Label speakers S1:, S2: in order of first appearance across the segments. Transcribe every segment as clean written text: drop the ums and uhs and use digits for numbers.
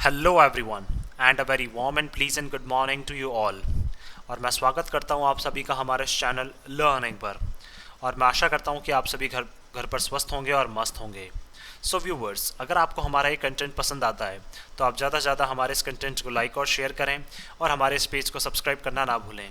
S1: Hello everyone and a very warm and pleasant good morning to you all. और मैं स्वागत करता हूं आप सभी का हमारे इस चैनल लर्निंग पर। और मैं आशा करता हूं कि आप सभी घर घर पर स्वस्थ होंगे और मस्त होंगे। सो व्यूवर्स, अगर आपको हमारा ये कंटेंट पसंद आता है तो आप ज़्यादा से ज़्यादा हमारे इस कंटेंट को लाइक और शेयर करें और हमारे इस पेज को सब्सक्राइब करना ना भूलें।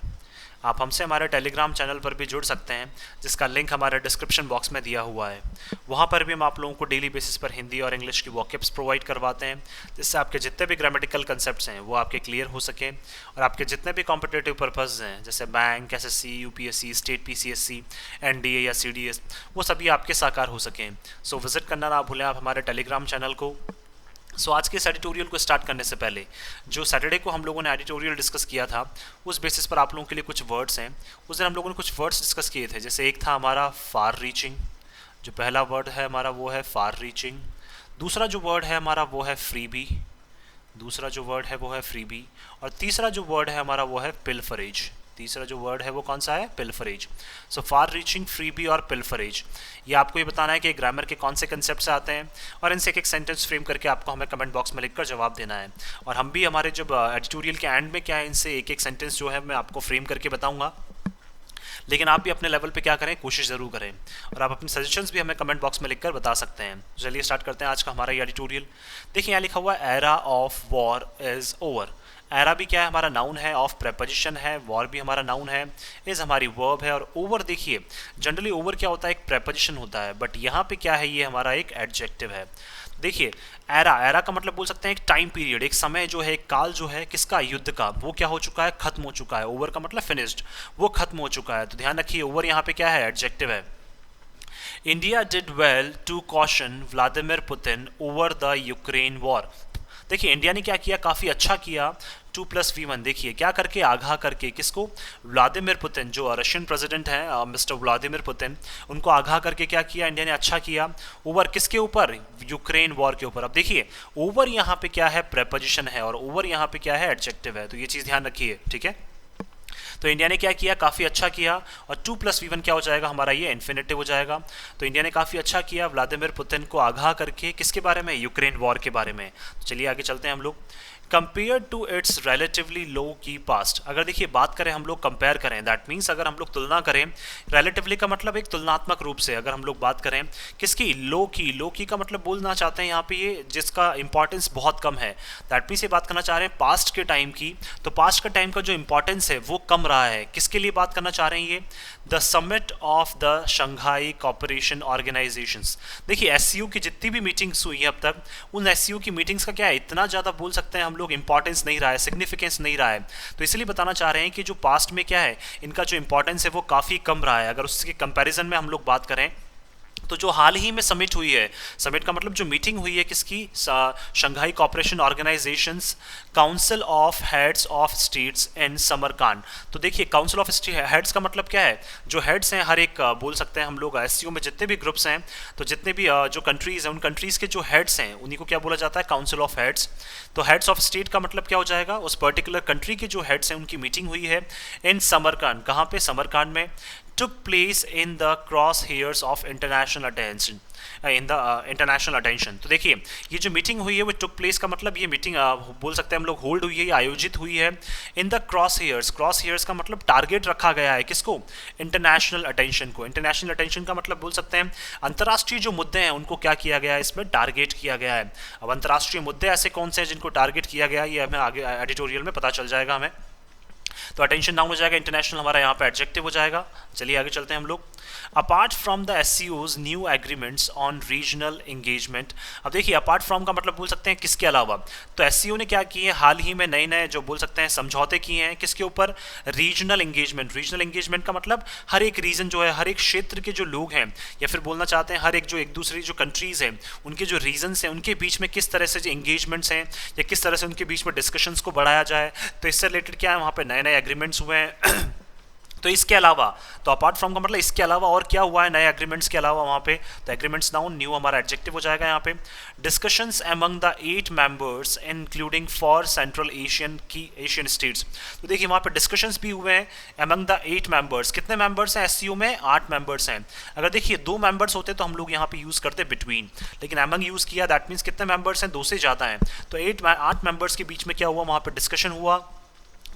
S1: आप हमसे हमारे टेलीग्राम चैनल पर भी जुड़ सकते हैं, जिसका लिंक हमारे डिस्क्रिप्शन बॉक्स में दिया हुआ है। वहाँ पर भी हम आप लोगों को डेली बेसिस पर हिंदी और इंग्लिश की वॉकेब्स प्रोवाइड करवाते हैं, जिससे आपके जितने भी ग्रामेटिकल कंसेप्ट्स हैं वो आपके क्लियर हो सकें और आपके जितने भी कॉम्पिटेटिव पर्पज़ हैं जैसे bank, SSC, UPSC, state PCSC, NDA या सीडीएस, वो सभी आपके साकार हो सकें। सो विजिट करना ना भूलें आप हमारे टेलीग्राम चैनल को। आज के इस एडिटोरियल को स्टार्ट करने से पहले, जो सैटरडे को हम लोगों ने एडिटोरियल डिस्कस किया था, उस बेसिस पर आप लोगों के लिए कुछ वर्ड्स हैं। उस दिन हम लोगों ने कुछ वर्ड्स डिस्कस किए थे, जैसे एक था हमारा फार रीचिंग। जो पहला वर्ड है हमारा वो है फार रीचिंग। दूसरा जो वर्ड है हमारा वो है फ्रीबी। दूसरा जो वर्ड है वो है फ्रीबी। और तीसरा जो वर्ड है हमारा वो है पिलफरेज। तीसरा जो वर्ड है वो कौन सा है? पिलफरेज। सो फार रीचिंग, फ्रीबी और पिलफरेज, ये आपको ये बताना है कि ग्रामर के कौन से कंसेप्ट से आते हैं और इनसे एक एक सेंटेंस फ्रेम करके आपको हमें कमेंट बॉक्स में लिखकर जवाब देना है। और हम भी हमारे जब एडिटोरियल के एंड में क्या है, इनसे एक एक सेंटेंस जो है मैं आपको फ्रेम करके बताऊंगा। लेकिन आप भी अपने लेवल पे क्या करें, कोशिश ज़रूर करें। और आप अपने सजेशंस भी हमें कमेंट बॉक्स में लिखकर बता सकते हैं। चलिए स्टार्ट करते हैं आज का हमारा ये एडिटोरियल। देखिए यहाँ लिखा हुआ है era of war is over. Era भी क्या है? हमारा नाउन है, ऑफ प्रेपोजिशन है, वॉर भी हमारा नाउन है, इज हमारी वर्ब है, और ओवर देखिए जनरली ओवर क्या होता है? एक प्रेपोजिशन होता है, बट यहाँ पे क्या है? ये हमारा एक एडजेक्टिव है। देखिए एरा, एरा का मतलब बोल सकते हैं एक टाइम पीरियड, एक समय जो है, एक काल जो है किसका? युद्ध का। वो क्या हो चुका है? खत्म हो चुका है। ओवर का मतलब फिनिश्ड, वो खत्म हो चुका है। तो ध्यान रखिए ओवर यहाँ पे क्या है? एडजेक्टिव है। India did well to caution Vladimir Putin over the Ukraine war. देखिए इंडिया ने क्या किया? काफ़ी अच्छा किया। 2+V1, देखिए क्या करके? आगाह करके। किसको? व्लादिमीर पुतिन, जो रशियन प्रेसिडेंट हैं मिस्टर व्लादिमीर पुतिन, उनको आगाह करके क्या किया? इंडिया ने अच्छा किया। ओवर किसके ऊपर? यूक्रेन वॉर के ऊपर। अब देखिए ओवर यहाँ पे क्या है? प्रेपोजिशन है, और ओवर यहाँ पे क्या है? एडजेक्टिव है। तो ये चीज़ ध्यान रखिए, ठीक है। तो इंडिया ने क्या किया? काफ़ी अच्छा किया। और 2+V1 क्या हो जाएगा? हमारा ये इन्फिनेटिव हो जाएगा। तो इंडिया ने काफ़ी अच्छा किया व्लादिमीर पुतिन को आगाह करके, किसके बारे में? यूक्रेन वॉर के बारे में। तो चलिए आगे चलते हैं हम लोग। Compare to its relatively low key past. अगर देखिए बात करें हम लोग, कंपेयर करें, दैट मीन्स अगर हम लोग तुलना करें, रिलेटिवली का मतलब एक तुलनात्मक रूप से अगर हम लोग बात करें किसकी? लो की। लो की का मतलब बोलना चाहते हैं यहाँ पे ये जिसका इंपॉर्टेंस बहुत कम है। दैट मीन्स ये बात करना चाह रहे हैं पास्ट के टाइम की। तो पास्ट का टाइम का जो इंपॉर्टेंस है वो कम रहा है। किसके लिए बात करना चाह रहे हैं ये? The summit of the Shanghai cooperation organisations. देखिए एससीओ की जितनी भी मीटिंग्स हुई है अब तक, उन एससीओ की मीटिंग्स का क्या है? इतना ज़्यादा बोल सकते हैं हम लोग इंपॉर्टेंस नहीं रहा है, सिग्निफिकेंस नहीं रहा है। तो इसलिए बताना चाह रहे हैं कि जो पास्ट में क्या है, इनका जो इंपॉर्टेंस है वो काफ़ी कम रहा है। अगर उसके कंपैरिजन में हम लोग बात करें तो जो हाल ही में समिट हुई है, समिट का मतलब जो मीटिंग हुई है किसकी? Shanghai cooperation organisations council of heads of states in Samarkand. तो देखिए काउंसिल ऑफ हेड्स का मतलब क्या है? जो हेड्स हैं हर एक बोल सकते हैं हम लोग एससीओ में जितने भी ग्रुप्स हैं, तो जितने भी जो कंट्रीज़ हैं उन कंट्रीज़ के जो हेड्स हैं उन्हीं को क्या बोला जाता है? Council of heads. तो हेड्स ऑफ स्टेट का मतलब क्या हो जाएगा? उस पर्टिकुलर कंट्री के जो हेड्स हैं उनकी मीटिंग हुई है इन समरकांड। कहाँ पे? समरकांड में। took place in the crosshairs of international attention, in the international attention. तो देखिए ये जो मीटिंग हुई है वो टुक प्लेस का मतलब ये मीटिंग बोल सकते हैं हम लोग होल्ड हुई है या आयोजित हुई है in the cross hairs. Cross hairs का मतलब टारगेट रखा गया है किसको? इंटरनेशनल अटेंशन को। इंटरनेशनल अटेंशन का मतलब बोल सकते हैं अंतर्राष्ट्रीय जो मुद्दे हैं उनको क्या किया गया है? इसमें टारगेट किया गया है। अब अंतर्राष्ट्रीय मुद्दे ऐसे कौन से हैं जिनको टारगेट किया गया है, ये हमें आगे एडिटोरियल में पता चल जाएगा हमें। तो अटेंशन नाउन हो जाएगा, इंटरनेशनल हमारा यहाँ पे एडजेक्टिव हो जाएगा। चलिए आगे चलते हैं हम लोग। अपार्ट फ्रॉम द एससीओज new agreements on regional engagement. अब देखिए अपार्ट फ्रॉम का मतलब बोल सकते हैं किसके अलावा। तो एससीओ ने क्या किए? हाल ही में नए नए जो बोल सकते हैं समझौते किए हैं किसके ऊपर? Regional engagement. रीजनल एंगेजमेंट का मतलब हर एक रीजन जो है, हर एक क्षेत्र के जो लोग हैं, या फिर बोलना चाहते हैं हर एक जो एक दूसरी जो कंट्रीज़ हैं उनके जो रीजन्स हैं उनके बीच में किस तरह से जो एंगेजमेंट्स हैं या किस तरह से उनके बीच में डिस्कशंस को बढ़ाया जाए। तो इससे रिलेटेड क्या है? वहाँ पर नए नए एग्रीमेंट्स हुए हैं तो इसके अलावा, तो अपार्ट फ्रॉम का मतलब इसके अलावा और क्या हुआ है नए एग्रीमेंट्स के अलावा वहाँ पे, तो एग्रीमेंट्स नाउन, न्यू हमारा एडजेक्टिव हो जाएगा यहाँ पे। Discussions among the 8 members including for central Asian की एशियन स्टेट्स। तो देखिए वहाँ पे डिस्कशंस भी हुए हैं अमंग द 8 मेंबर्स। कितने मेंबर्स हैं एससीओ में? 8 मेंबर्स हैं। अगर देखिए 2 मेंबर्स होते तो हम लोग यहाँ पे यूज़ करते बिटवीन, लेकिन अमंग यूज़ किया, दैट मीन्स कितने मेंबर्स हैं? 2 से ज़्यादा हैं। तो 8 मेंबर्स के बीच में क्या हुआ? वहाँ पे डिस्कशन हुआ।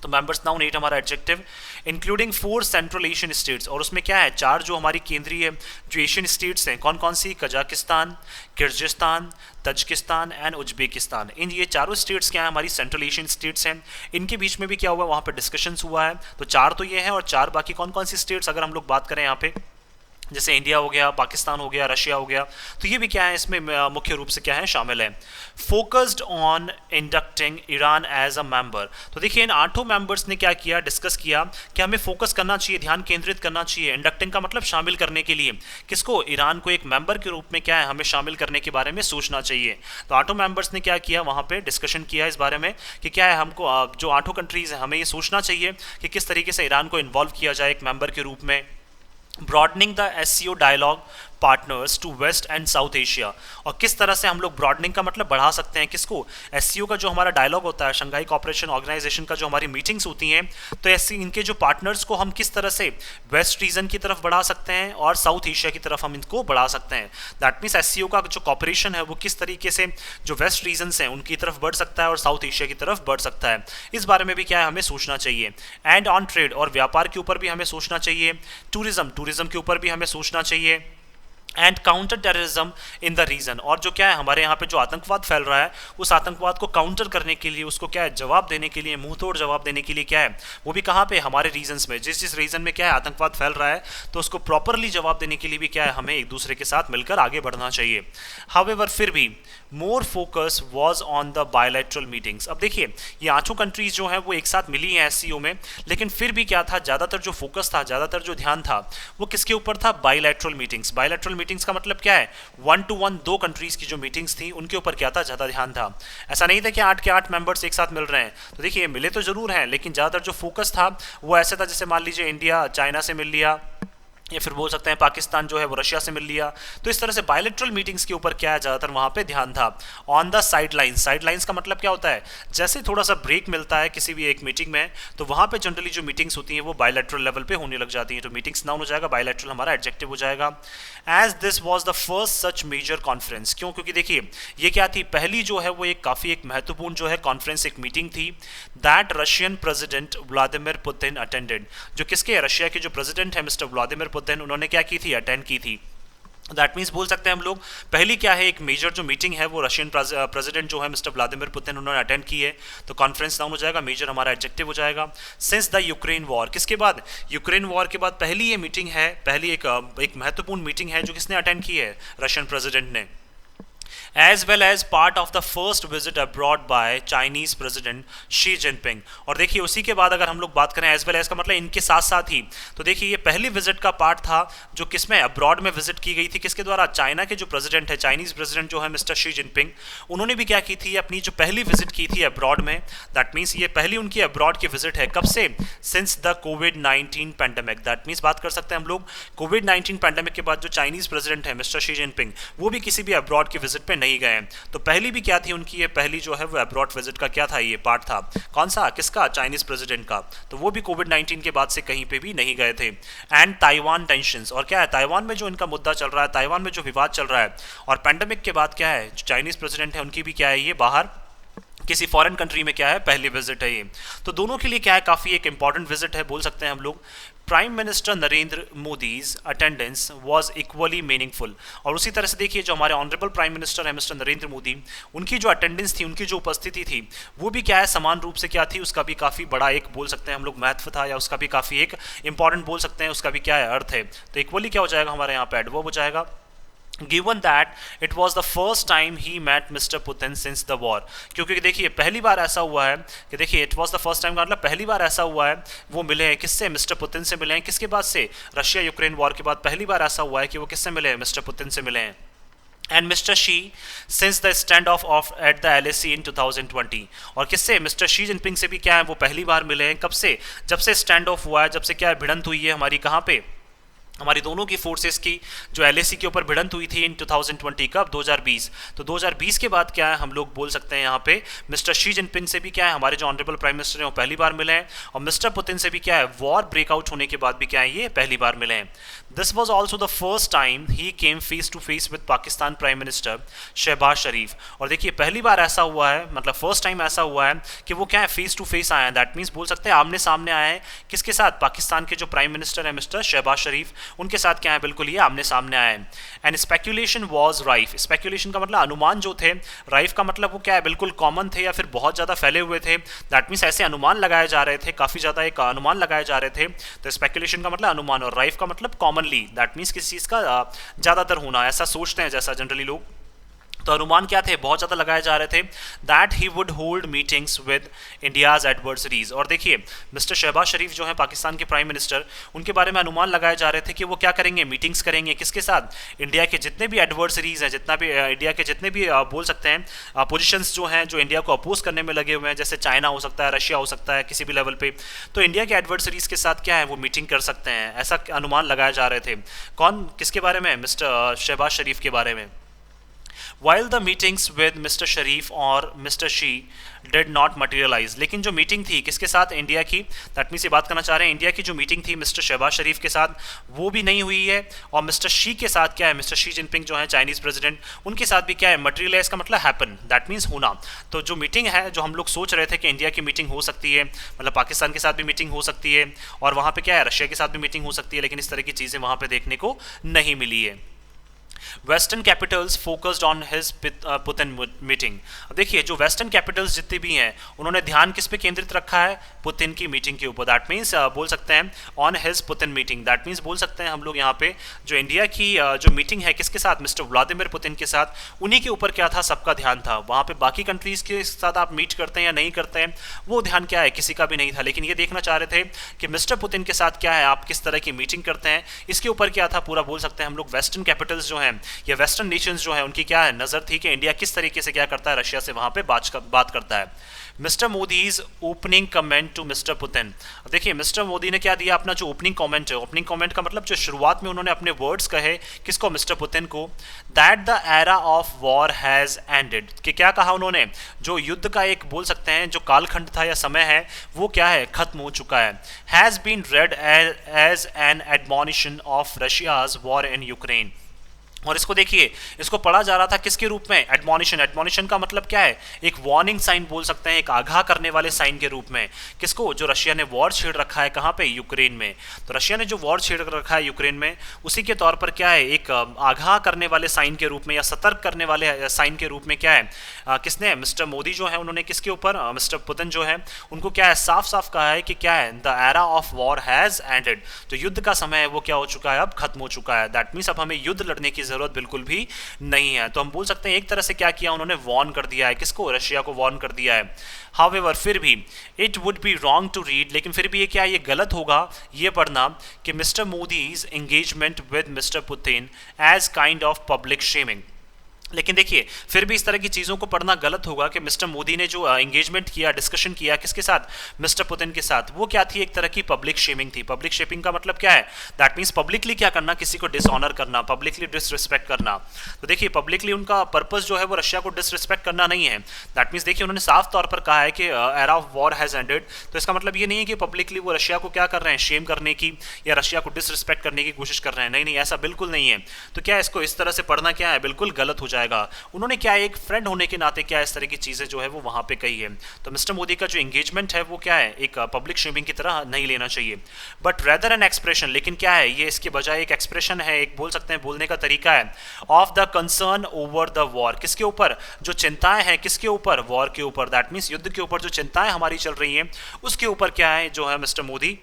S1: तो मेंबर्स नाउन 8 हमारा adjective, including 4 central Asian states. और उसमें क्या है? 4 जो हमारी केंद्रीय जो एशियन स्टेट्स हैं, कौन कौन सी? Kazakhstan, Kyrgyzstan, Tajikistan and Uzbekistan. इन ये चारों स्टेट्स क्या है? हमारी सेंट्रल एशियन स्टेट्स हैं। इनके बीच में भी क्या हुआ? वहाँ पर डिस्कशंस हुआ है। तो 4 तो ये हैं, और 4 बाकी कौन कौन सी स्टेट्स अगर हम लोग बात करें यहाँ पे, जैसे इंडिया हो गया, पाकिस्तान हो गया, रशिया हो गया, तो ये भी क्या है? इसमें मुख्य रूप से क्या है? शामिल है। Focused on inducting Iran as a member. तो देखिए इन 8 मेंबर्स ने क्या किया? डिस्कस किया कि हमें फोकस करना चाहिए, ध्यान केंद्रित करना चाहिए, इंडक्टिंग का मतलब शामिल करने के लिए, किसको? ईरान को एक मेंबर के रूप में क्या है? हमें शामिल करने के बारे में सोचना चाहिए। तो 8 मेंबर्स ने क्या किया? वहाँ पे डिस्कशन किया इस बारे में कि क्या है, हमको जो 8 कंट्रीज हैं, हमें ये सोचना चाहिए कि किस तरीके से ईरान को इन्वॉल्व किया जाए एक मेंबर के रूप में। Broadening the SCO dialogue partners to west and south Asia. और किस तरह से हम लोग ब्रॉडनिंग का मतलब बढ़ा सकते हैं, किसको? एससीओ का जो हमारा डायलॉग होता है, शंघाई कोऑपरेशन ऑर्गेनाइजेशन का जो हमारी मीटिंग्स होती हैं, तो ऐसी इनके जो पार्टनर्स को हम किस तरह से वेस्ट रीजन की तरफ बढ़ा सकते हैं और साउथ एशिया की तरफ हम इनको बढ़ा सकते हैं। दैट मीन्स एससीओ का जो कॉपरेशन है वो किस तरीके से जो वेस्ट रीजन्स हैं उनकी तरफ बढ़ सकता है और साउथ एशिया की तरफ बढ़ सकता है, इस बारे में भी क्या है? हमें सोचना चाहिए। एंड ऑन ट्रेड, और व्यापार के ऊपर भी हमें सोचना चाहिए। टूरिज्म के ऊपर भी हमें सोचना चाहिए। And counter terrorism in the region, और जो क्या है हमारे यहाँ पे जो आतंकवाद फैल रहा है, उस आतंकवाद को काउंटर करने के लिए, उसको क्या है? जवाब देने के लिए, मुंह तोड़ जवाब देने के लिए क्या है? वो भी कहाँ पे? हमारे रीजन्स में। जिस जिस रीजन में क्या है आतंकवाद फैल रहा है, तो उसको प्रॉपरली जवाब देने के लिए भी क्या है? हमें एक दूसरे के साथ मिलकर आगे बढ़ना चाहिए। हाउएवर, फिर भी more focus was on the bilateral meetings. अब देखिए ये 8 कंट्रीज जो हैं वो एक साथ मिली हैं एससीओ में, लेकिन फिर भी क्या था? ज़्यादातर जो फोकस था, ज़्यादातर जो ध्यान था, वो किसके ऊपर था? Bilateral meetings. बायलैटरल मीटिंग्स का मतलब क्या है? 1 to 1 2 कंट्रीज की जो मीटिंग्स थी उनके ऊपर क्या था? ज़्यादा ध्यान था। ऐसा नहीं था कि 8 के 8 मेंबर्स एक साथ मिल रहे हैं। तो देखिए मिले तो जरूर हैं, लेकिन ज़्यादातर जो फोकस था वो ऐसे था, जैसे मान लीजिए इंडिया चाइना से मिल लिया, या फिर बोल सकते हैं पाकिस्तान जो है वो रशिया से मिल लिया। तो इस तरह से बायलैटरल मीटिंग्स के ऊपर क्या है? ज़्यादातर वहाँ पे ध्यान था। ऑन द साइडलाइंस, साइडलाइंस का मतलब क्या होता है? जैसे थोड़ा सा ब्रेक मिलता है किसी भी एक मीटिंग में, तो वहाँ पे जनरली जो मीटिंग्स होती हैं वो बायलैटरल लेवल पे होने लग जाती हैं। तो मीटिंग्स नाउन हो जाएगा, बायलैटरल हमारा एडजेक्टिव हो जाएगा। As this was the first such major conference. क्यों? क्योंकि देखिए ये क्या थी? पहली जो है वो एक काफ़ी एक महत्वपूर्ण जो है कॉन्फ्रेंस, एक मीटिंग थी, that Russian president Vladimir Putin attended. जो किसके? रशिया के जो प्रेसिडेंट है मिस्टर व्लादिमीर पुतिन, उन्होंने क्या की थी? अटेंड की थी। दैट मीन्स बोल सकते हैं हम लोग पहली क्या है? एक मेजर जो मीटिंग है वो रशियन प्रेसिडेंट जो है मिस्टर व्लादिमीर पुतिन, उन्होंने अटेंड की है। तो कॉन्फ्रेंस नाउन हो जाएगा, मेजर हमारा एडजेक्टिव हो जाएगा। सिंस द यूक्रेन वॉर, किसके बाद? यूक्रेन वॉर के बाद पहली ये मीटिंग है, पहली एक महत्वपूर्ण मीटिंग है जो किसने अटेंड की है? रशियन प्रेसिडेंट ने। as well as part of the first visit abroad by Chinese President Xi Jinping। और देखिए उसी के बाद अगर हम लोग बात करें as well as का मतलब इनके साथ साथ ही, तो देखिए ये पहली विजिट का पार्ट था जो किसमें? अब्रॉड में विजिट की गई थी। किसके द्वारा? चाइना के जो प्रेसिडेंट है, चाइनीज प्रेसिडेंट जो है मिस्टर शी जिनपिंग, उन्होंने भी क्या की थी? अपनी जो पहली विजिट की थी अब्रॉड में। दैट मीन्स ये पहली उनकी अब्रॉड की विजिट है। कब से? Since the covid pandemic. That means बात कर सकते हैं हम लोग कोविड-19 पैंडेमिक के बाद जो चाइनीज प्रेसिडेंट है मिस्टर शी जिनपिंग, वो भी किसी भी अब्रॉड की विजिट पे नहीं गए। तो पहली भी क्या थी उनकी? ये पहली जो है वो अब्रॉड विजिट का क्या था? ये पार्ट था। कौन सा? किसका? चाइनीज प्रेसिडेंट का। तो वो भी कोविड-19 के बाद से कहीं पे भी नहीं गए थे। एंड ताइवान टेंशंस, और क्या है? ताइवान में जो इनका मुद्दा चल रहा है, ताइवान में जो विवाद चल रहा है, और पैंडेमिक के बाद क्या है? जो चाइनीज प्रेसिडेंट है उनकी भी क्या है? ये बाहर किसी फॉरेन कंट्री में क्या है? पहली विजिट है ये। तो दोनों के लिए क्या है? काफ़ी एक इंपॉर्टेंट विजिट है बोल सकते हैं हम लोग। Prime minister Narendra Modi's attendance was equally meaningful. और उसी तरह से देखिए जो हमारे ऑनरेबल प्राइम मिनिस्टर है मिस्टर नरेंद्र मोदी, उनकी जो अटेंडेंस थी, उनकी जो उपस्थिति थी, वो भी क्या है? समान रूप से क्या थी? उसका भी काफ़ी बड़ा एक बोल सकते हैं हम लोग महत्व था, या उसका भी काफ़ी एक इंपॉर्टेंट बोल सकते हैं, उसका भी क्या है? अर्थ है। तो इक्वली क्या हो जाएगा हमारे यहाँ पे? एडवर्ब हो जाएगा। Given that it was the first time he met Mr. Putin since the war। क्योंकि देखिए पहली बार ऐसा हुआ है कि देखिए it was the first time का मतलब पहली बार ऐसा हुआ है वो मिले हैं किससे? मिस्टर पुतिन से मिले हैं। किसके बाद से? रशिया यूक्रेन वॉर के बाद पहली बार ऐसा हुआ है कि वो किससे मिले हैं? मिस्टर पुतिन से मिले हैं। And mister she since the stand of at the LAC इन 2020। और किससे? मिस्टर शी जिनपिंग से भी क्या है वो पहली बार मिले हैं। कब से? जब से स्टैंड ऑफ हुआ है, जब से क्या है भिड़ंत हुई है हमारी, कहाँ पे? हमारी दोनों की फोर्सेस की जो LAC के ऊपर भिड़ंत हुई थी इन 2020। कब? 2020। तो 2020 के बाद क्या है हम लोग बोल सकते हैं यहाँ पे मिस्टर शी जिनपिंग से भी क्या है हमारे जो ऑनरेबल प्राइम मिनिस्टर हैं वो पहली बार मिले हैं, और मिस्टर पुतिन से भी क्या है वॉर ब्रेकआउट होने के बाद भी क्या है ये पहली बार मिले हैं। This was also the first time he came face to face with Pakistan prime minister Shahbaz Sharif. और देखिए पहली बार ऐसा हुआ है, मतलब फर्स्ट टाइम ऐसा हुआ है कि वो क्या है फेस टू फेस आए हैं। दैट मीन्स बोल सकते हैं आमने सामने आए हैं। किसके साथ? पाकिस्तान के जो प्राइम मिनिस्टर है मिस्टर शहबाज शरीफ, उनके साथ क्या है बिल्कुल ये आमने सामने आए हैं। And speculation was rife. Speculation का मतलब अनुमान जो थे, राइफ का मतलब वो क्या है बिल्कुल कॉमन थे या फिर बहुत ज़्यादा फैले हुए थे। दैट मीन्स ऐसे अनुमान लगाए जा रहे थे, काफ़ी ज़्यादा एक अनुमान लगाए जा रहे थे। तो स्पेक्यूलेशन का मतलब अनुमान और राइफ का मतलब कॉमनली। दैट मीन्स किसी चीज़ का ज़्यादातर होना, ऐसा सोचते हैं जैसा जनरली लोग। तो अनुमान क्या थे? बहुत ज़्यादा लगाए जा रहे थे that he would hold meetings with India's adversaries. और देखिए मिस्टर शहबाज शरीफ जो है पाकिस्तान के प्राइम मिनिस्टर, उनके बारे में अनुमान लगाए जा रहे थे कि वो क्या करेंगे? मीटिंग्स करेंगे। किसके साथ? इंडिया के जितने भी एडवर्सरीज हैं, जितना भी इंडिया के जितने भी बोल सकते हैं पोजिशंस जो हैं जो इंडिया को अपोज करने में लगे हुए हैं, जैसे चाइना हो सकता है, रशिया हो सकता है किसी भी लेवल पे, तो इंडिया के एडवर्सरीज के साथ क्या है वो मीटिंग कर सकते हैं, ऐसा अनुमान लगाए जा रहे थे। कौन? किसके बारे में? मिस्टर शहबाज शरीफ के बारे में। While the meetings with Mr. Sharif or Mr. Shi did not materialize, लेकिन जो मीटिंग थी किसके साथ? इंडिया की। दैट मीन्स ये बात करना चाह रहे हैं इंडिया की जो मीटिंग थी मिस्टर शहबाज शरीफ के साथ वो भी नहीं हुई है, और मिस्टर शी के साथ क्या है मिस्टर शी जिनपिंग जो है चाइनीज़ प्रेसिडेंट, उनके साथ भी क्या है मटेरियलाइज का मतलब हैपन। दैट मीन्स होना। तो जो मीटिंग है जो हम लोग सोच रहे थे कि इंडिया की मीटिंग हो सकती है, मतलब पाकिस्तान के साथ भी मीटिंग हो सकती है और वहाँ पे क्या है रशिया के साथ भी मीटिंग हो सकती है, लेकिन इस तरह की चीज़ें वहाँ पे देखने को नहीं मिली है। Western Capitals focused on his Putin meeting. अब देखिए जो वेस्टर्न कैपिटल्स जितने भी हैं उन्होंने ध्यान किस पे केंद्रित रखा है? पुतिन की मीटिंग के ऊपर। दैट मीन्स बोल सकते हैं on his Putin meeting. That means बोल सकते हैं हम लोग यहाँ पे जो इंडिया की जो मीटिंग है किसके साथ? मिस्टर व्लादिमीर पुतिन के साथ, उन्हीं के ऊपर क्या था सबका ध्यान था। वहाँ पे बाकी कंट्रीज़ के साथ आप मीट करते हैं या नहीं करते हैं वो ध्यान क्या है किसी का भी नहीं था, लेकिन ये देखना चाह रहे थे कि मिस्टर पुतिन के साथ क्या है आप किस तरह की मीटिंग करते हैं, इसके ऊपर क्या था पूरा बोल सकते हैं हम लोग वेस्टर्न कैपिटल्स जो हैं या वेस्टर्न नेशंस जो है उनकी क्या है नज़र थी कि इंडिया किस तरीके से क्या करता है रशिया से वहाँ पे बात करता है। Mister Modi's opening comment to mister Putin. देखिए मिस्टर मोदी ने क्या दिया अपना जो ओपनिंग कमेंट है, ओपनिंग कमेंट का मतलब जो शुरुआत में उन्होंने अपने वर्ड्स कहे किसको? मिस्टर पुतिन को। That the era of war has ended, कि क्या कहा उन्होंने? जो युद्ध का एक बोल सकते हैं जो कालखंड था या समय है वो क्या है खत्म हो चुका है। Has been read as an admonition of Russia's war in Ukraine. और इसको देखिए इसको पढ़ा जा रहा था किसके रूप में? एडमोनिशन। एडमोनिशन का मतलब क्या है? एक वार्निंग साइन बोल सकते हैं, एक आगाह करने वाले साइन के रूप में। किसको? जो रशिया ने वॉर छेड़ रखा है कहाँ पे? यूक्रेन में। तो रशिया ने जो वॉर छेड़ रखा है यूक्रेन में उसी के तौर पर क्या है एक आगाह करने वाले साइन के रूप में या सतर्क करने वाले साइन के रूप में क्या है किसने? मिस्टर मोदी जो है उन्होंने किसके ऊपर? मिस्टर पुतिन जो है उनको क्या है साफ साफ कहा है कि क्या है the era of war has ended. जो युद्ध का समय है वो क्या हो चुका है? अब खत्म हो चुका है। दैट मीन्स अब हमें युद्ध लड़ने की जरूरत बिल्कुल भी नहीं है। तो हम बोल सकते हैं एक तरह से क्या किया उन्होंने? वॉर्न कर दिया है। किसको? रशिया को वॉर्न कर दिया है। हाउएवर फिर भी it would be wrong to read, लेकिन फिर भी ये क्या ये गलत होगा ये पढ़ना कि mister Modi's engagement with mister Putin as kind of public shaming. लेकिन देखिए फिर भी इस तरह की चीज़ों को पढ़ना गलत होगा कि मिस्टर मोदी ने जो एंगेजमेंट किया, डिस्कशन किया किसके साथ? मिस्टर पुतिन के साथ, वो क्या थी? एक तरह की पब्लिक शेमिंग थी। पब्लिक शेमिंग का मतलब क्या है? दैट मीन्स पब्लिकली क्या करना? किसी को डिसऑनर करना, पब्लिकली डिसरिस्पेक्ट करना। तो देखिए पब्लिकली उनका पर्पस जो है वो रशिया को डिसरिस्पेक्ट करना नहीं है। दैट मीन्स देखिए उन्होंने साफ तौर पर कहा है कि era of war has ended. तो इसका मतलब ये नहीं है कि पब्लिकली वो रशिया को क्या कर रहे हैं शेम करने की या रशिया को डिसरिस्पेक्ट करने की कोशिश कर रहे हैं। नहीं नहीं ऐसा बिल्कुल नहीं है। तो क्या इसको इस तरह से पढ़ना क्या है बिल्कुल गलत हो जाएगा। उन्होंने क्या एक फ्रेंड होने के नाते क्या इस तरह की चीज़ें जो है वो वहाँ पे कही है। तो मिस्टर मोदी का जो एंगेजमेंट है वो क्या है एक पब्लिक शेमिंग की तरह नहीं लेना चाहिए, बट रेदर एन एक्सप्रेशन। लेकिन क्या है ये इसके बजाय एक एक्सप्रेशन है, एक बोल सकते हैं बोलने का तरीका है of the concern over the war. किसके ऊपर? जो चिंताएं हैं किसके ऊपर? वॉर के ऊपर। दैट मीन्स युद्ध के ऊपर जो चिंताएं हमारी चल रही हैं उसके ऊपर क्या है जो है मिस्टर मोदी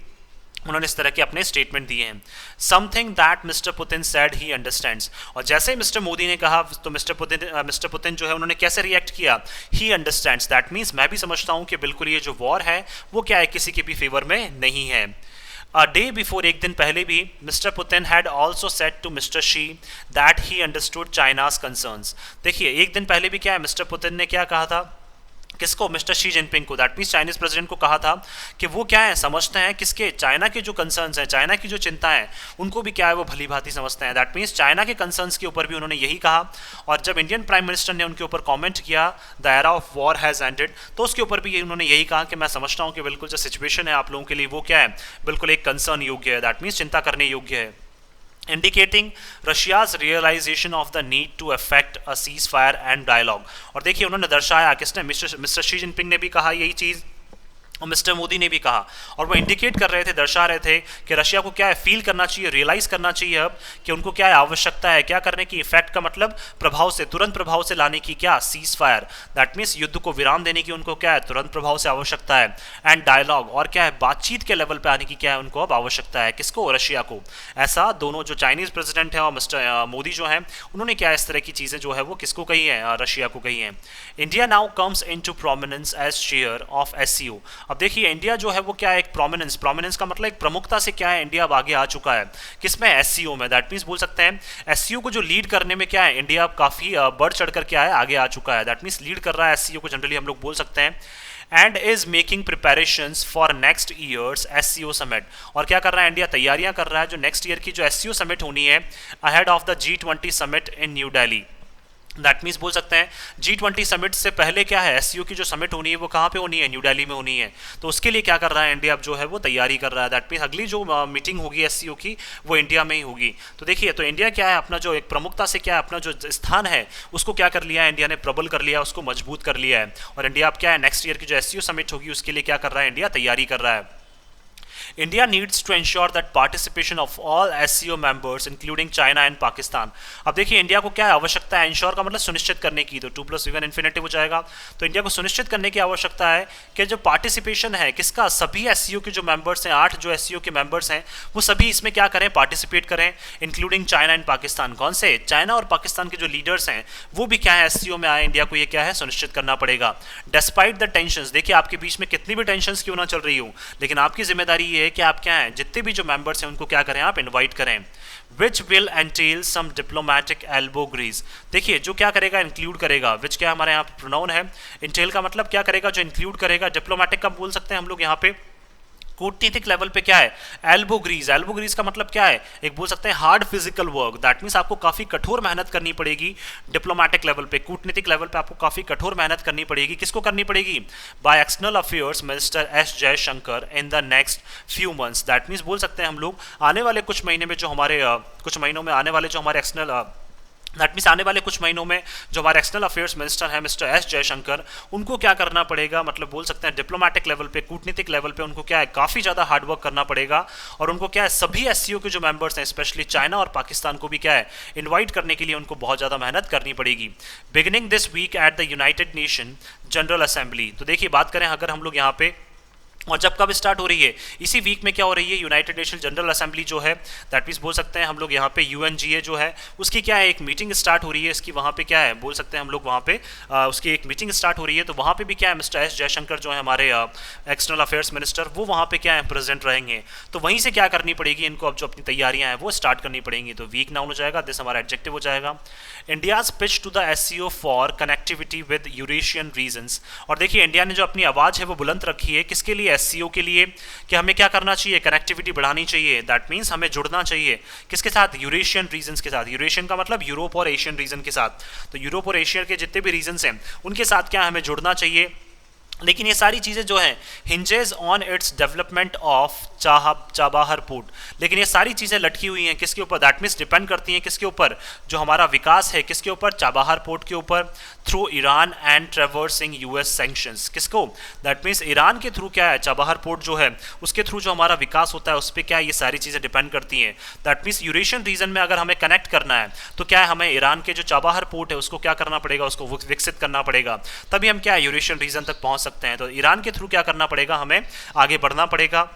S1: उन्होंने इस तरह के अपने स्टेटमेंट दिए हैं। Something that mister Putin said he understands. और जैसे ही मिस्टर मोदी ने कहा तो मिस्टर पुतिन जो है उन्होंने कैसे रिएक्ट किया? He understands. दैट मीन्स मैं भी समझता हूं कि बिल्कुल ये जो वॉर है वो क्या है किसी के भी फेवर में नहीं है। अ डे बिफोर, एक दिन पहले भी, mister Putin had also said to mister Xi that he understood China's concerns. देखिए एक दिन पहले भी क्या है, मिस्टर पुतिन ने क्या कहा था, किसको, मिस्टर शी जिनपिंग को, दैट मीन्स चाइनीज प्रेसिडेंट को कहा था कि वो क्या है, समझते हैं किसके, चाइना के जो कंसर्न्स हैं, चाइना की जो चिंता है उनको भी क्या है वो भली भांति समझते हैं। दैट मीन्स चाइना के कंसर्न्स के ऊपर भी उन्होंने यही कहा। और जब इंडियन प्राइम मिनिस्टर ने उनके ऊपर कमेंट किया the era of war has ended, तो उसके ऊपर भी उन्होंने यही कहा कि मैं समझता हूँ कि बिल्कुल जो सिचुएशन है आप लोगों के लिए वो क्या है, बिल्कुल एक कंसर्न योग्य है, दैट मीन्स चिंता करने योग्य है, indicating Russia's realization of the need to effect a ceasefire and dialogue। और देखिए उन्होंने दर्शाया, किसने, मिस्टर शी जिनपिंग ने भी कहा यही चीज़ और मिस्टर मोदी ने भी कहा, और वो इंडिकेट कर रहे थे, दर्शा रहे थे कि रशिया को क्या है, फील करना चाहिए, रियलाइज करना चाहिए अब कि उनको क्या है आवश्यकता है, क्या करने की, इफेक्ट का मतलब प्रभाव से, तुरंत प्रभाव से लाने की, क्या, सीज फायर, दैट मीन्स युद्ध को विराम देने की उनको क्या है तुरंत प्रभाव से आवश्यकता है, एंड डायलॉग, और क्या है बातचीत के लेवल पे आने की क्या है उनको अब आवश्यकता है, किसको, रशिया को। ऐसा दोनों जो चाइनीज प्रेसिडेंट है और मिस्टर मोदी जो है उन्होंने क्या इस तरह की चीज़ें जो है वो किसको कही है, रशिया को कही है। India now comes into prominence as chair of SCO। अब देखिए इंडिया जो है वो क्या है, एक प्रोमिनेंस का मतलब एक प्रमुखता से क्या है, इंडिया अब आगे आ चुका है, किसमें, SCO में। दैट मीन्स बोल सकते हैं SCO को जो लीड करने में क्या है, इंडिया अब काफ़ी बढ़ चढ़ कर क्या है आगे आ चुका है, दैट मीन्स लीड कर रहा है SCO को, जनरली हम लोग बोल सकते हैं। And is making preparations for next years SCO summit. और क्या कर रहा है इंडिया, तैयारियां कर रहा है जो नेक्स्ट ईयर की जो SCO समिट होनी है ahead of the G20 summit in new Delhi. That means बोल सकते हैं G20 समिट से पहले क्या है, SCO की जो समिट होनी है वो कहाँ पे होनी है, न्यू दिल्ली में होनी है। तो उसके लिए क्या कर रहा है इंडिया अब जो है वो तैयारी कर रहा है, दैट मीन्स अगली जो मीटिंग होगी SCO की वो इंडिया में ही होगी। तो देखिए तो इंडिया क्या है अपना जो एक प्रमुखता से क्या है अपना जो स्थान है उसको क्या कर लिया है, इंडिया ने प्रबल कर लिया, उसको मजबूत कर लिया है। और इंडिया अब क्या है नेक्स्ट ईयर की जो SCO समिट होगी उसके लिए क्या कर रहा है, इंडिया तैयारी कर रहा है। India needs to ensure that participation of all SCO members including China and Pakistan। अब देखिए इंडिया को क्या आवश्यकता है, इंश्योर का मतलब सुनिश्चित करने की, तो 2+1 इन्फिनेटिव हो जाएगा। तो इंडिया को सुनिश्चित करने की आवश्यकता है कि जो पार्टिसिपेशन है किसका, सभी SCO के जो मेंबर्स हैं, 8 जो SCO के मेंबर्स हैं वो सभी इसमें क्या करें, पार्टिसिपेट करें, इंक्लूडिंग चाइना एंड पाकिस्तान। कौन से, चाइना और पाकिस्तान के जो लीडर्स हैं वो भी क्या है SCO में आए, इंडिया को ये क्या है सुनिश्चित करना पड़ेगा। डिस्पाइट द टेंशंस, देखिए आपके बीच में कितनी भी टेंशंस क्यों ना चल रही हो, लेकिन आपकी जिम्मेदारी ये है कि आप क्या है जितने भी जो मेंबर्स हैं उनको क्या करें, आप इनवाइट करें। Which will entail some diplomatic elbow grease. देखिए जो क्या करेगा, इंक्लूड करेगा, विच क्या हमारे यहाँ प्रोनाउन है, इंटेल का मतलब क्या करेगा, जो इंक्लूड करेगा, डिप्लोमेटिक का बोल सकते हैं हम लोग यहाँ पे कूटनीतिक लेवल पे क्या है, एल्बो ग्रीज का मतलब क्या है, एक बोल सकते हैं hard physical work, that means आपको काफ़ी कठोर मेहनत करनी पड़ेगी डिप्लोमेटिक लेवल पे, कूटनीतिक लेवल पे आपको काफ़ी कठोर मेहनत करनी पड़ेगी। किसको करनी पड़ेगी, by external affairs minister S Jaishankar in the next few months. That means बोल सकते हैं हम लोग आने वाले कुछ महीने में जो हमारे कुछ महीनों में आने वाले जो हमारे एक्सटर्नल दैट मीन्स आने वाले कुछ महीनों में जो हमारे एक्सटर्नल अफेयर्स मिनिस्टर हैं मिस्टर S जयशंकर, उनको क्या करना पड़ेगा, मतलब बोल सकते हैं डिप्लोमेटिक लेवल पे, कूटनीतिक लेवल पे उनको क्या है काफ़ी ज़्यादा हार्डवर्क करना पड़ेगा। और उनको क्या है सभी SCO के जो मेंबर्स हैं स्पेशली चाइना और पाकिस्तान को भी क्या है इन्वाइट करने के लिए उनको बहुत ज़्यादा मेहनत करनी पड़ेगी। Beginning this week at the United Nation General Assembly. तो देखिए बात करें अगर हम लोग यहाँ पे, और जब कब स्टार्ट हो रही है, इसी वीक में क्या हो रही है, यूनाइटेड नेशन जनरल असेंबली जो है दैट मीन्स बोल सकते हैं हम लोग यहाँ पे UNGA जो है उसकी क्या है एक मीटिंग स्टार्ट हो रही है, इसकी वहाँ पे क्या है बोल सकते हैं हम लोग वहाँ पे उसकी एक मीटिंग स्टार्ट हो रही है। तो वहाँ पे भी क्या है मिस्टर S जयशंकर जो है हमारे एक्सटर्नल अफेयर्स मिनिस्टर वो वहाँ पे क्या है प्रेजेंट रहेंगे। तो वहीं से क्या करनी पड़ेगी इनको, अब जो अपनी तैयारियाँ हैं वो स्टार्ट करनी पड़ेंगी। तो वीक नाउन हो जाएगा, दिस हमारा एडजेक्टिव हो जाएगा। India's pitch to the SCO for connectivity with Eurasian regions. और देखिए इंडिया ने जो अपनी आवाज़ है वो बुलंद रखी है किसके लिए, SCO के लिए, कि हमें क्या करना चाहिए, कनेक्टिविटी बढ़ानी चाहिए, दैट मीन्स हमें जुड़ना चाहिए किसके साथ, यूरेशियन रीजन्स के साथ। यूरेशियन का मतलब यूरोप और एशियन रीजन के साथ। तो यूरोप और एशिया के जितने भी रीजन्स हैं उनके साथ क्या हमें जुड़ना चाहिए। लेकिन ये सारी चीज़ें जो हैं hinges on its development of Chabahar port. लेकिन ये सारी चीज़ें लटकी हुई हैं किसके ऊपर, दैट मीन्स डिपेंड करती हैं किसके ऊपर, जो हमारा विकास है किसके ऊपर, चाबाहर पोर्ट के ऊपर, through Iran and traversing US sanctions. किसको, दैट मीन्स ईरान के थ्रू क्या है चाबाहर पोर्ट जो है उसके थ्रू जो हमारा विकास होता है उस पर क्या है ये सारी चीज़ें डिपेंड करती हैं। दैट मीन्स यूरेशियन रीजन में अगर हमें कनेक्ट करना है तो क्या है हमें ईरान के जो चाबाहर पोर्ट है उसको क्या करना पड़ेगा, उसको विकसित करना पड़ेगा, तभी हम क्या है यूरेशियन रीजन तक पहुँच सकते हैं। तो ईरान के थ्रू क्या करना पड़ेगा, हमें आगे बढ़ना पड़ेगा।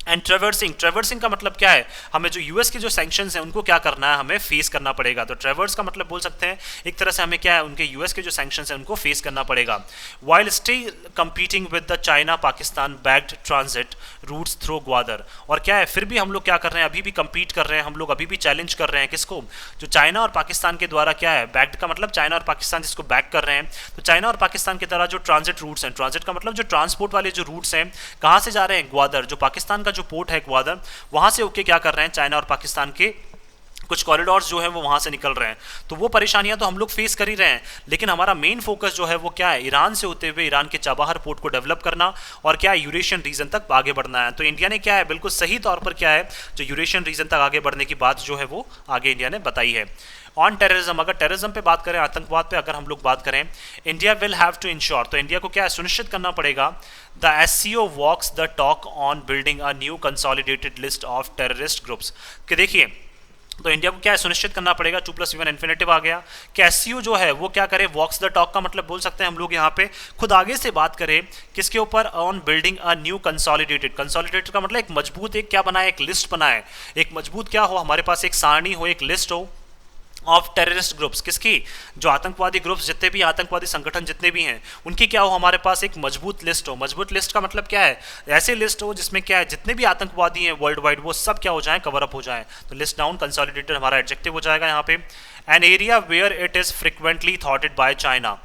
S1: एंड ट्रेवर्सिंग का मतलब क्या है, हमें जो यूएस के जो सैंक्शंस हैं उनको क्या करना है, हमें फेस करना पड़ेगा। तो ट्रेवर्स का मतलब बोल सकते हैं एक तरह से हमें क्या है, उनके यूएस के जो सैंक्शंस हैं उनको फेस करना पड़ेगा। While still competing with the China Pakistan backed transit routes through Gwadar, और क्या है फिर भी हम लोग क्या कर रहे हैं, अभी भी compete कर रहे हैं हम लोग, अभी भी चैलेंज कर रहे हैं किसको, जो चाइना और पाकिस्तान के द्वारा क्या है, बैक्ड का मतलब चाइना और पाकिस्तान जिसको बैक कर रहे हैं, तो चाइना और पाकिस्तान के द्वारा जो ट्रांजिट रूट्स हैं, ट्रांजिट का मतलब जो ट्रांसपोर्ट वाले जो रूट्स हैं, कहाँ से जा रहे हैं, ग्वादर, जो पाकिस्तान का जो पोर्ट है ग्वादर, वहां से होके क्या कर रहे हैं, चाइना और पाकिस्तान के कुछ कॉरिडोर्स जो है वो वहां से निकल रहे हैं। तो वो परेशानियां तो हम लोग फेस कर ही रहे हैं, लेकिन हमारा मेन फोकस जो है वो क्या है, ईरान से होते हुए ईरान के चाबहार पोर्ट को डेवलप करना और क्या है, यूरेशियन रीजन तक आगे बढ़ना है। तो इंडिया ने क्या है, बिल्कुल सही तौर पर क्या है, जो यूरेशियन रीजन तक आगे बढ़ने की बात जो है वो आगे इंडिया ने बताई है। ऑन टेररिज्म, अगर टेररिज्म पे बात करें, आतंकवाद पे अगर हम लोग बात करें, India will have to ensure, तो इंडिया को क्या है, सुनिश्चित करना पड़ेगा, the SCO walks the talk on building a new consolidated list of terrorist groups. कि देखिए, तो इंडिया को क्या है, सुनिश्चित करना पड़ेगा, 2+1 इन्फिनेटिव आ गया, कि एससीओ जो है वो क्या करे, वॉक्स द टॉक का मतलब बोल सकते हैं हम लोग यहाँ पे खुद आगे से बात करें किसके ऊपर, on building a new consolidated का मतलब एक मजबूत, एक क्या बनाए, एक लिस्ट बनाए, एक मजबूत क्या हो, हमारे पास एक सारणी हो, एक लिस्ट हो ऑफ टेररिस्ट ग्रुप्स, किसकी, जो आतंकवादी ग्रुप्स जितने भी आतंकवादी संगठन जितने भी हैं उनकी क्या हो, हमारे पास एक मजबूत लिस्ट हो। मजबूत लिस्ट का मतलब क्या है, ऐसे लिस्ट हो जिसमें क्या है, जितने भी आतंकवादी हैं वर्ल्ड वाइड वो सब क्या हो जाए, कवर अप हो जाए। तो लिस्ट डाउन कंसोलिडेटेड हमारा एडजेक्टिव हो जाएगा यहाँ पे। An area where it is frequently thoughted by China,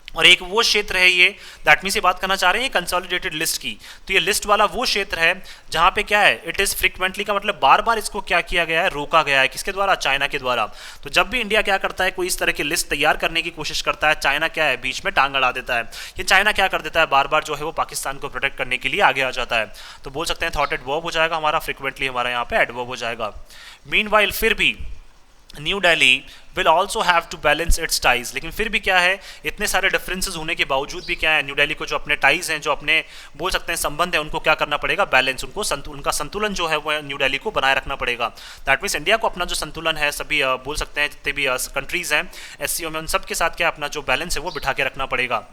S1: और एक वो क्षेत्र है ये, दैट मीन्स ये बात करना चाह रहे हैं कंसोलिडेटेड लिस्ट की, तो ये लिस्ट वाला वो क्षेत्र है जहां पे क्या है, इट इज फ्रीक्वेंटली का मतलब बार बार इसको क्या किया गया है, रोका गया है, किसके द्वारा, चाइना के द्वारा। तो जब भी इंडिया क्या करता है, कोई इस तरह की लिस्ट तैयार करने की कोशिश करता है, चाइना क्या है, बीच में टांग अड़ा देता है। ये चाइना क्या कर देता है, बार बार जो है वो पाकिस्तान को प्रोटेक्ट करने के लिए आगे आ जाता है। तो बोल सकते हैं थॉट एडवर्ब हो जाएगा हमारा, फ्रीक्वेंटली हमारा यहाँ पे एडवर्ब हो जाएगा। मीनवाइल, फिर भी New Delhi will also have to balance its ties, लेकिन फिर भी क्या है, इतने सारे डिफरेंसेस होने के बावजूद भी क्या है, न्यू दिल्ली को जो अपने टाइज हैं, जो अपने बोल सकते हैं संबंध है, उनको क्या करना पड़ेगा, बैलेंस, उनको उनका संतुलन जो है वो न्यू दिल्ली को बनाए रखना पड़ेगा। दैट मीन्स इंडिया को अपना जो संतुलन है, सभी बोल सकते हैं जितने भी कंट्रीज हैं एससीओ में, उन सब के साथ क्या अपना जो बैलेंस है वो बिठा के रखना पड़ेगा।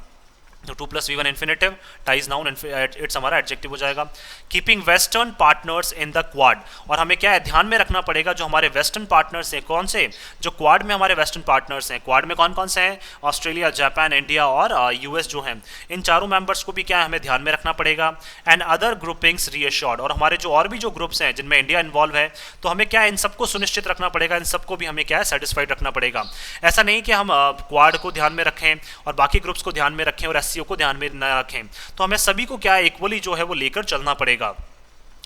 S1: तो 2+V1 infinitive, ties noun, it's हमारा एडजेक्टिव हो जाएगा। Keeping western partners in the quad, और हमें क्या है, ध्यान में रखना पड़ेगा जो हमारे वेस्टर्न पार्टनर्स हैं, कौन से, जो क्वाड में हमारे वेस्टर्न पार्टनर्स हैं, क्वाड में कौन कौन से हैं, ऑस्ट्रेलिया, जापान, इंडिया और यूएस जो हैं, इन चारों मेंबर्स को भी क्या है, हमें ध्यान में रखना पड़ेगा। एंड अदर ग्रुपिंग्स रीअश्योर्ड, और हमारे जो और भी जो ग्रुप्स हैं जिनमें इंडिया इन्वॉल्व है, तो हमें क्या है, इन सबको सुनिश्चित रखना पड़ेगा, इन सबको भी हमें क्या है, सेटिस्फाइड रखना पड़ेगा। ऐसा नहीं कि हम क्वाड को ध्यान में रखें और बाकी ग्रुप्स को ध्यान में रखें और एससीओ को ध्यान में न रखें, तो हमें सभी को क्या इक्वली जो है वो लेकर चलना पड़ेगा।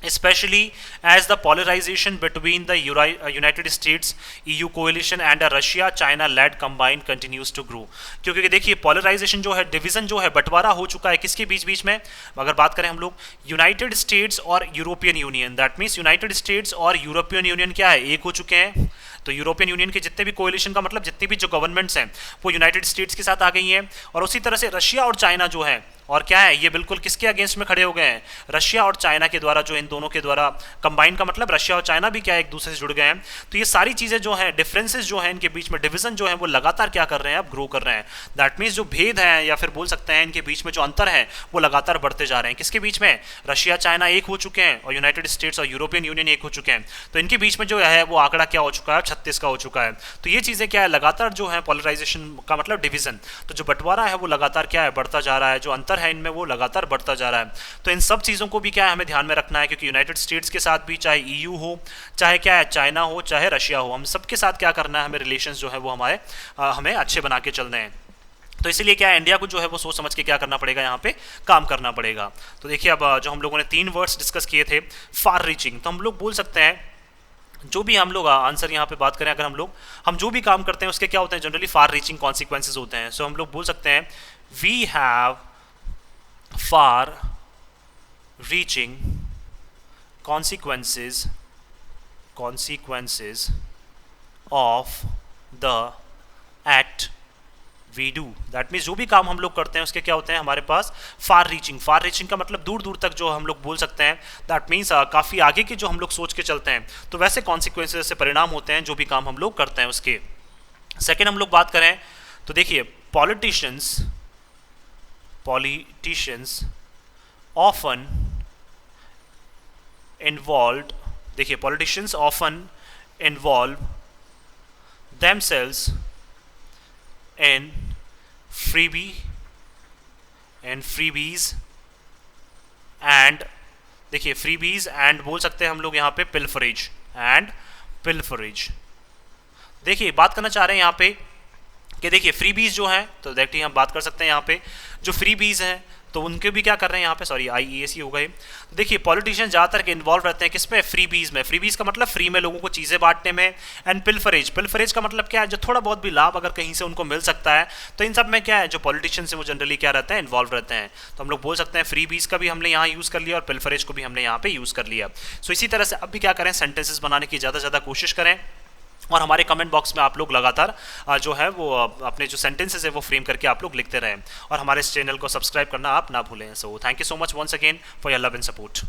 S1: especially as the polarization between the United States EU coalition and a Russia China led combine continues to grow, क्योंकि देखिए polarization जो है, डिवीजन जो है, बंटवारा हो चुका है किसके बीच बीच में, अगर बात करें हम लोग यूनाइटेड स्टेट्स और European union, that means United states और यूरोपियन यूनियन क्या है, एक हो चुके हैं। तो यूरोपियन यूनियन के जितने भी कोएलिशन का मतलब जितनी भी जो गवर्नमेंट्स हैं वो यूनाइटेड स्टेट्स के साथ आ गई हैं, और उसी तरह से रशिया और चाइना जो है, और क्या है, ये बिल्कुल किसके अगेंस्ट में खड़े हो गए हैं, रशिया और चाइना के द्वारा, जो इन दोनों के द्वारा कंबाइन का मतलब रशिया और चाइना भी क्या एक दूसरे से जुड़ गए हैं। तो ये सारी चीज़ें जो हैं, डिफरेंसेस जो हैं इनके बीच में, डिवीजन जो है वो लगातार क्या कर रहे हैं, अब ग्रो कर रहे हैं। दैट मीन्स जो भेद है या फिर बोल सकते हैं इनके बीच में जो अंतर है वो लगातार बढ़ते जा रहे हैं। किसके बीच में, रशिया चाइना एक हो चुके हैं और यूनाइटेड स्टेट्स और यूरोपियन यूनियन एक हो चुके हैं। तो इनके बीच में जो है वो आंकड़ा क्या हो चुका है, 36 का हो चुका है। तो ये चीज़ें क्या है, लगातार जो है पोलराइजेशन का मतलब डिवीजन, तो जो बंटवारा है वो लगातार क्या है, बढ़ता जा रहा है, जो अंतर है इनमें वो लगातार बढ़ता जा रहा है। तो इन सब चीज़ों को भी क्या है, हमें ध्यान में रखना है, क्योंकि यूनाइटेड स्टेट्स के साथ भी, चाहे ईयू हो, चाहे क्या है चाइना हो, चाहे रशिया हो, हम सबके साथ क्या करना है, हमें रिलेशंस जो है वो हमारे हमें अच्छे बना के चलने हैं। तो इसीलिए क्या है, इंडिया को जो है वो सोच समझ के क्या करना पड़ेगा, यहाँ पे काम करना पड़ेगा। तो देखिए अब जो हम लोगों ने 3 वर्ड्स डिस्कस किए थे, फार रीचिंग, तो हम लोग बोल सकते हैं जो भी हम लोग आंसर यहाँ पे बात करें, अगर हम जो भी काम करते हैं उसके क्या होते हैं, जनरली फार रीचिंग कॉन्सिक्वेंसेज होते हैं। सो हम लोग बोल सकते हैं we have far reaching consequences of the act we do, that means जो भी काम हम लोग करते हैं उसके क्या होते हैं, हमारे पास फार रीचिंग का मतलब दूर दूर तक जो हम लोग बोल सकते हैं, दैट मीन्स काफ़ी आगे की जो हम लोग सोच के चलते हैं, तो वैसे कॉन्सिक्वेंसेज से परिणाम होते हैं जो भी काम हम लोग करते हैं उसके। सेकेंड हम लोग बात करें तो देखिए पॉलिटिशियंस ऑफन इन्वॉल्व, देखिए politicians often involve themselves in freebies and, देखिए freebies and बोल सकते हैं हम लोग यहाँ पे pilferage। देखिए बात करना चाह रहे हैं यहाँ पे कि देखिए फ्रीबीज जो हैं, तो देखिए हम बात कर सकते हैं यहाँ पे जो फ्रीबीज हैं तो उनके भी क्या कर रहे हैं यहाँ पे, सॉरी IEAC हो गए। देखिए पॉलिटिशियन ज़्यादातर के इन्वॉल्व रहते हैं किसमें, फ्रीबीज में। फ्रीबीज का मतलब फ्री में लोगों को चीज़ें बांटने में। एंड पिल्फरेज का मतलब क्या है, जो थोड़ा बहुत भी लाभ अगर कहीं से उनको मिल सकता है, तो इन सब में क्या है, जो पॉलिटिशियंस हैं वो जनरली क्या रहते हैं, इन्वॉल्व रहते हैं। तो हम लोग बोल सकते हैं फ्रीबीज का भी हमने यहाँ यूज़ कर लिया और पिल्फरेज को भी हमने यहाँ पे यूज़ कर लिया। सो इसी तरह से अब भी क्या करें, सेंटेंसेस बनाने की ज़्यादा से ज़्यादा कोशिश करें और हमारे कमेंट बॉक्स में आप लोग लगातार जो है वो अपने जो सेंटेंसेस है वो फ्रेम करके आप लोग लिखते रहें और हमारे इस चैनल को सब्सक्राइब करना आप ना भूलें। So thank you so much once again for your love and support.